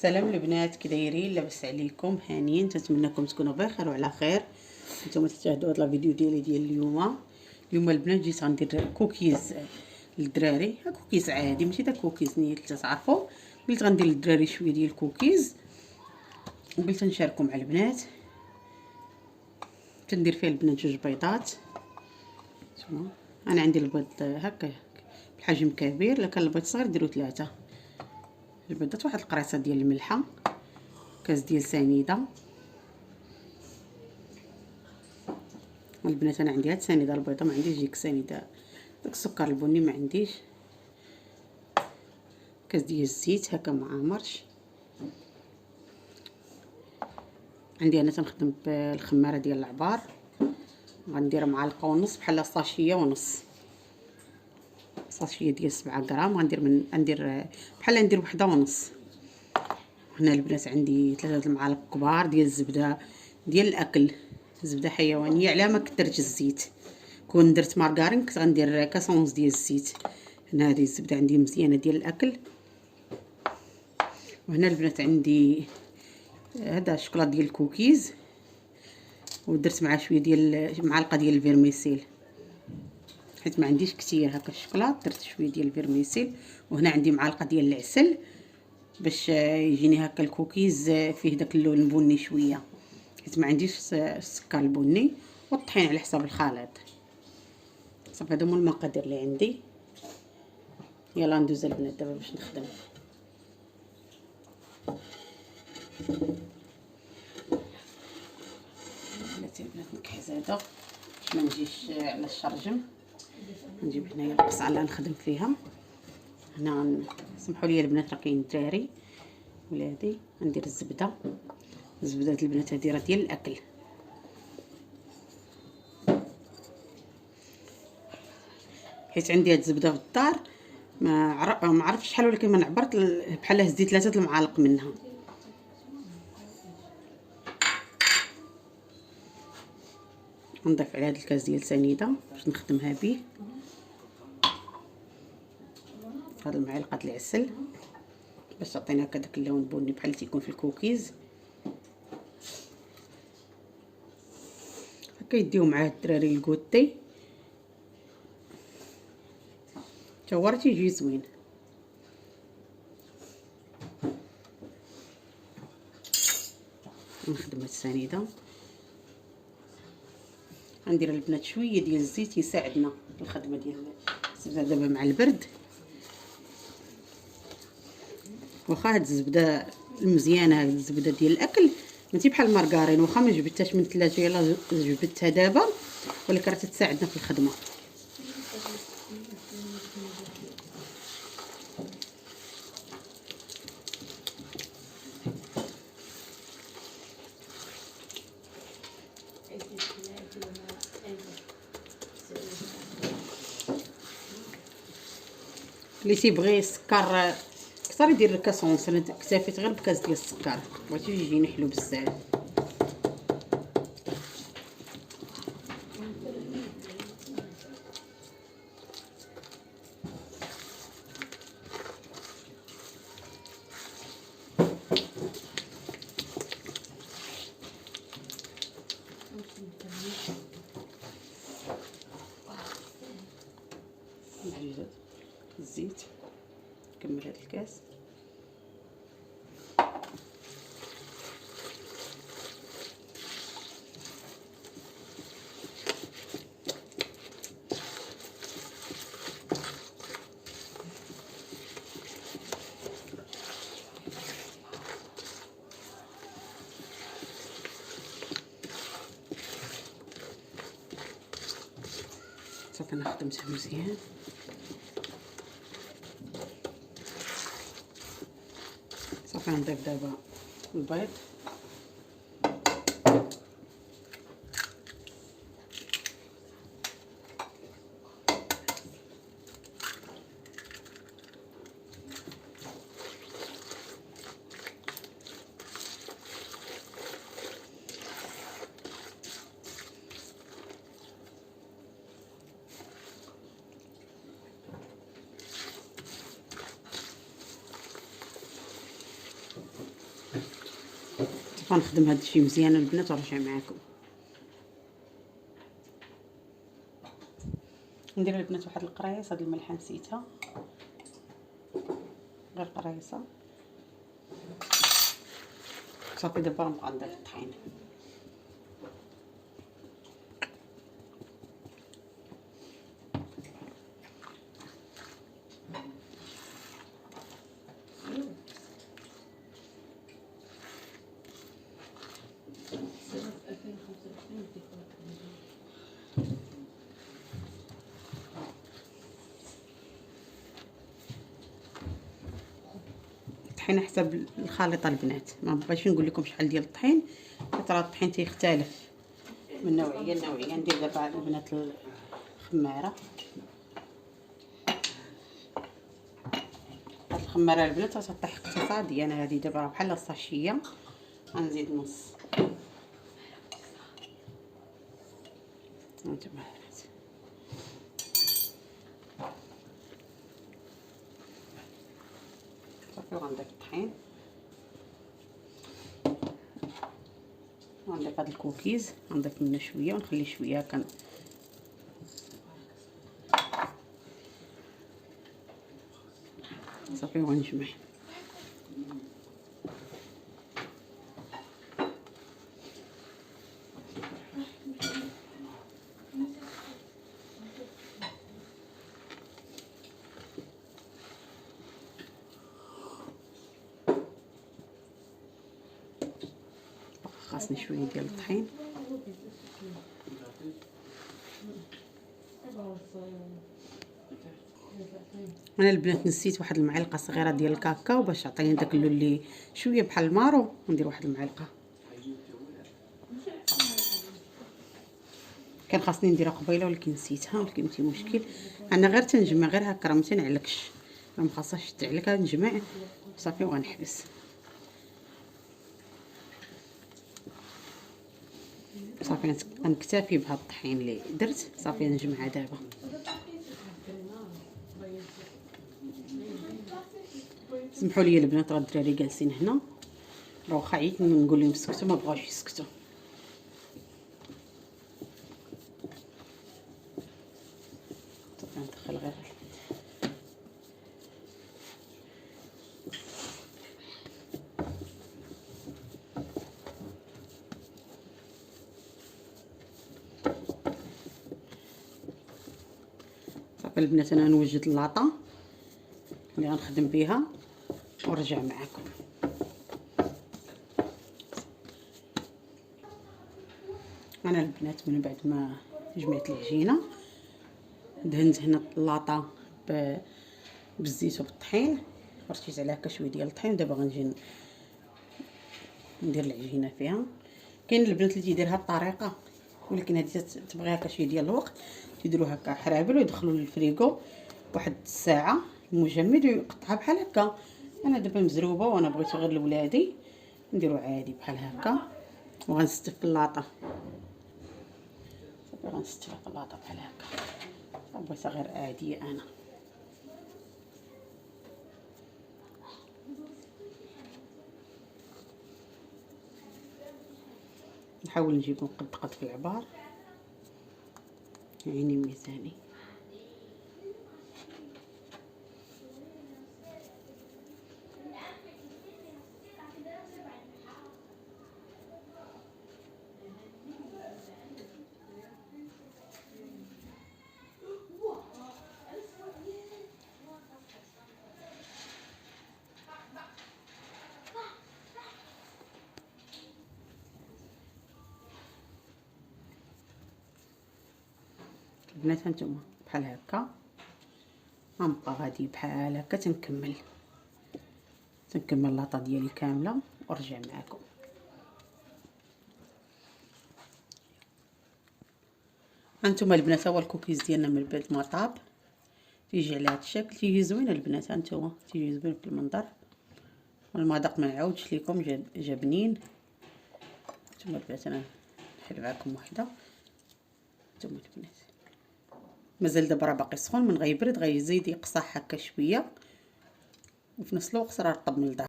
سلام البنات، كي دايرين؟ لاباس عليكم؟ هانيين؟ نتمنىكم تكونوا بخير وعلى خير. نتوما تشاهدوا هذا الفيديو ديال اليوم البنات. جيت غندير كوكيز للدراري، كوكيز عادي ماشي دا كوكيز نيت تعرفوا. قلت غندير للدراري شويه ديال الكوكيز وقلت نشارككم مع البنات. كندير فيه البنات جوج بيضات. شوفوا انا عندي البيض هكا بحجم كبير، الا كان البيض صغير ديروا 3 البيضات، واحد القريصه ديال الملحه، كاس ديال سنيده. البنات انا عندي هاد سنيده البيضه، ما عنديش ديك سنيده داك السكر البني ما عنديش. كاس ديال الزيت هكا معمرش. عندي انا تنخدم بالخماره ديال العبار، غندير معلقه ونص بحال ساشيه ونص، ساشيه ديال 7 غرام. غندير بحال ندير وحده ونص. هنا البنات عندي 3 المعالق كبار ديال الزبده ديال الاكل، زبده حيوانيه، على ما كثرت الزيت. كون درت مارغرين كنت غندير كاس ونص ديال الزيت. هنا هذه الزبده عندي مزيانه ديال الاكل. وهنا البنات عندي هذا الشوكولاط ديال الكوكيز، ودرت معاه شويه ديال معلقه ديال الفيرميسيل، حيت ما عنديش كثير هكا الشوكولاط، درت شويه ديال الفيرميسيل. وهنا عندي معلقه ديال العسل باش يجيني هكا الكوكيز فيه داك اللون البني شويه، حيت ما عنديش السكر البني. والطحين على حساب الخليط. صافي هادو هما المقادير اللي عندي. يلا ندوز البنات دابا باش نخدم. بلاتي البنات نكحز هذا باش ما نجيش على الشرجم. نجيب هنايا القصعه اللي نخدم فيها. هنا سمحوا لي البنات راه كاين الدراري ولادي. ندير الزبده البنات هذه راه ديال الاكل. حيت عندي هاد الزبده في الدار، ما عرفتش شحال، ولكن من عبرت بحال هزيت 3 المعالق منها. نضيف على هاد الكاس ديال سنيده باش نخدمها به. هاد المعلقه العسل باش تعطينا هكا داك اللون البني بحال اللي تيكون في الكوكيز. هكا يديو معاه الدراري الكوتي، تا هو راه تيجي زوين. نخدم هاد السنيده. غندير البنات شويه ديال الزيت يساعدنا في الخدمه ديال الزبده دابا مع البرد. واخا هاد الزبده المزيانه، هاد الزبده ديال الاكل ماشي بحال المارغرين، واخا ما جبدتهاش من الثلاجه يلا جبدتها دابا، ولكن راه تساعدنا في الخدمه. اللي تيبغي السكر كثر يدير كاس ونص. انا اكتفيت غير بكاس ديال السكر، بغيتو يجيني حلو بزاف. الزيت نكمل هذا الكاس. صافي انا خدمتها مزيان. صافي نضيف دابا البيض. غنخدم هاد الشي مزيان البنات ونرجع معاكم. ندير البنات واحد القريص. هاد الملحه نسيتها، غير قريصه صافي. دابا نبقى ندير الطحين. الطحين حسب الخليطه البنات، ما بغيتش نقول لكم شحال ديال الطحين، حيت راه الطحين تيختلف من نوعيه لنوعيه. ندير دابا البنات الخماره. هاد الخماره البنات غتطيح اقتصاديه. انا هذه دابا بحال الصاشيه، غنزيد نص. هانتوما صافي. وغنضيف الطحين وغنضيف هاد الكوكيز، غنضيف منه شويه ونخلي شويه صافي. وغنجمع. خاصني شويه ديال الطحين. انا البنات نسيت واحد المعلقه صغيره ديال الكاكاو باش تعطيني داك اللون اللي شويه بحال المارو. ندير واحد المعلقه. كان خاصني نديرها قبيله ولكن نسيتها، ولكن ماشي مشكل. انا غير تنجمع غير هكا، راه ما تنعلكش، راه ما خاصهاش تعلك. نجمع صافي وغنحبس صافي. غنكتفي بهاد الطحين اللي درت صافي. نجمعها دابا. سمحوا لي البنات، راه الدراري جالسين هنا، راه واخا عييت نقول لهم سكتوا ما بغاوش يسكتوا. ندخل غير صافي البنات. انا نوجد اللاطه اللي غنخدم بها ونرجع معكم. انا البنات من بعد ما جمعت العجينه دهنت هنا اللاطه بالزيت وبالطحين، رشيت عليها هكا شويه ديال الطحين. دابا غنجي ندير العجينه فيها. كاين البنات اللي تيديرها بطريقه، ولكن هذه تبغي هكا شويه ديال الوقت، تيديروها هكا حرابل ويدخلوا للفريغو واحد الساعه المجمد ويقطعها بحال هكا. انا دابا مزروبه وانا بغيت غير لولادي نديرو عادي بحال هكا. وغنستف اللاطه صافي. غنستف اللاطه بحال هكا. بغيتها غير عاديه انا. نحاول نجيب قد في العبار، عيني ميزاني. البنات هانتوما بحال هكا. غنبقى غادي بحال هكا تنكمل اللاطه ديالي كامله ونرجع معكم. هانتوما البنات هو الكوكيز ديالنا من بعد ما طاب تيجي على هذا الشكل. تيجي زوين البنات. هانتوما تيجي زوين في المنظر. المذاق ما نعاودش لكم، جا بنين. هانتوما البنات انا نحل معكم وحده. هانتوما البنات مازال دابا راه باقي سخون، من غيبرد غيزيد يقصح هكا شويه، وفي نفس الوقت راه رطب من الداخل.